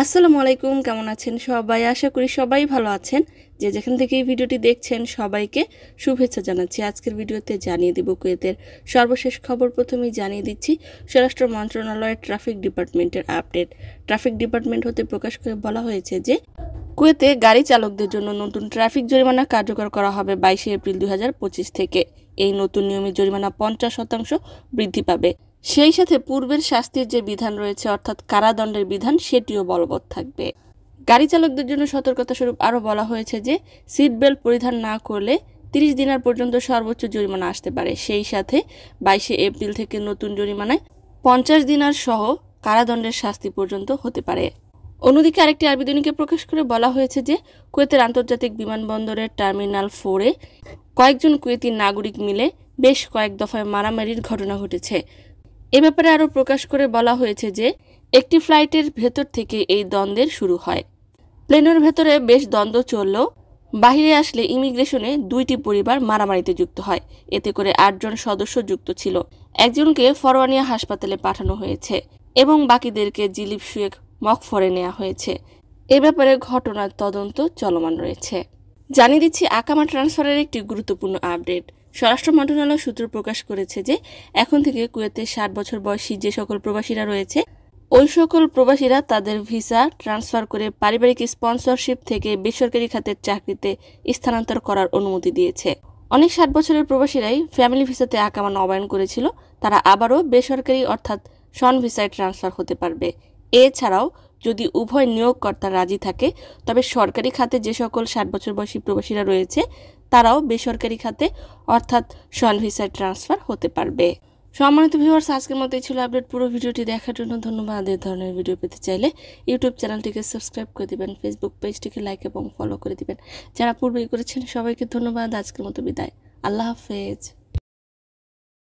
আসসালামু আলাইকুম, কেমন আছেন সবাই? আশা করি সবাই ভালো আছেন। যে যেখান থেকে এই ভিডিওটি দেখছেন সবাইকে শুভেচ্ছা জানাচ্ছি। আজকের ভিডিওতে জানিয়ে দেব কুয়েতের সর্বশেষ খবর। প্রথমেই জানিয়ে দিচ্ছি স্বরাষ্ট্র মন্ত্রণালয়ের ট্রাফিক ডিপার্টমেন্টের আপডেট। ট্রাফিক ডিপার্টমেন্ট হতে প্রকাশ করে বলা হয়েছে যে কুয়েতে গাড়ি চালকদের জন্য নতুন ট্রাফিক জরিমানা কার্যকর করা হবে 22 এপ্রিল 2025 থেকে। এই নতুন নিয়মে জরিমানা 50% বৃদ্ধি পাবে। সেই সাথে পূর্বের শাস্তির যে বিধান রয়েছে অর্থাৎ কারাদণ্ডের বিধান সেটিও বলবৎ থাকবে। গাড়ি চালকদের জন্য সতর্কতা স্বরূপ আরও বলা হয়েছে যে সিট বেল্ট পরিধান না করলে 30 দিনার পর্যন্ত সর্বোচ্চ জরিমানা আসতে পারে। সেই সাথে 22 এপ্রিল থেকে নতুন জরিমানায় 50 দিনার সহ কারাদণ্ডের শাস্তি পর্যন্ত হতে পারে। অন্যদিকে আরেকটি আবেদনীকে প্রকাশ করে বলা হয়েছে যে কুয়েতের আন্তর্জাতিক বিমানবন্দরের টার্মিনাল 4-এ কয়েকজন কুয়েতি নাগরিক মিলে বেশ কয়েক দফায় মারামারির ঘটনা ঘটেছে। এ ব্যাপারে আরও প্রকাশ করে বলা হয়েছে যে একটি ফ্লাইটের ভেতর থেকে এই দ্বন্দ্বের শুরু হয়। প্লেনের ভেতরে বেশ দ্বন্দ্ব চললেও বাহিরে আসলে ইমিগ্রেশনে 2টি পরিবার মারামারিতে যুক্ত হয়। এতে করে 8 জন সদস্য যুক্ত ছিল। একজনকে ফরওয়ানিয়া হাসপাতালে পাঠানো হয়েছে এবং বাকিদেরকে জিলিপ শুয়েক মকফরে নেওয়া হয়েছে। এ ব্যাপারে ঘটনার তদন্ত চলমান রয়েছে। জানিয়ে দিচ্ছি আকামা ট্রান্সফারের একটি গুরুত্বপূর্ণ আপডেট। স্বরাষ্ট্র মন্ত্রণালয় সূত্র প্রকাশ করেছে যে এখন থেকে কুয়েতে 60 বছর বয়সী যে সকল প্রবাসীরা রয়েছে ওই সকল প্রবাসীরা তাদের ভিসা ট্রান্সফার করে পারিবারিক স্পন্সরশিপ থেকে বেসরকারি খাতের চাকরিতে স্থানান্তর করার অনুমতি দিয়েছে। অনেক 60 বছরের প্রবাসীরাই ফ্যামিলি ভিসাতে আকামা নবায়ন করেছিল, তারা আবারও বেসরকারি অর্থাৎ শন ভিসায় ট্রান্সফার হতে পারবে। এছাড়াও যদি উভয় নিয়োগকর্তা রাজি থাকে তবে সরকারি খাতে যে সকল 60 বছর বয়সী প্রবাসীরা রয়েছে তারাও বেসরকারি খাতে অর্থাৎ শন ভিসায় ট্রান্সফার হতে পারবে। সম্মানিত ভিউয়ার্স, আজকের মতোই ছিল আপডেট। পুরো ভিডিওটি দেখার জন্য ধন্যবাদ। এই ধরনের ভিডিও পেতে চাইলে ইউটিউব চ্যানেলটিকে সাবস্ক্রাইব করে দিবেন, ফেসবুক পেজটিকে লাইক এবং ফলো করে দিবেন। যারা পূর্বেই করেছেন সবাইকে ধন্যবাদ। আজকের মতো বিদায়। আল্লাহ হাফেজ।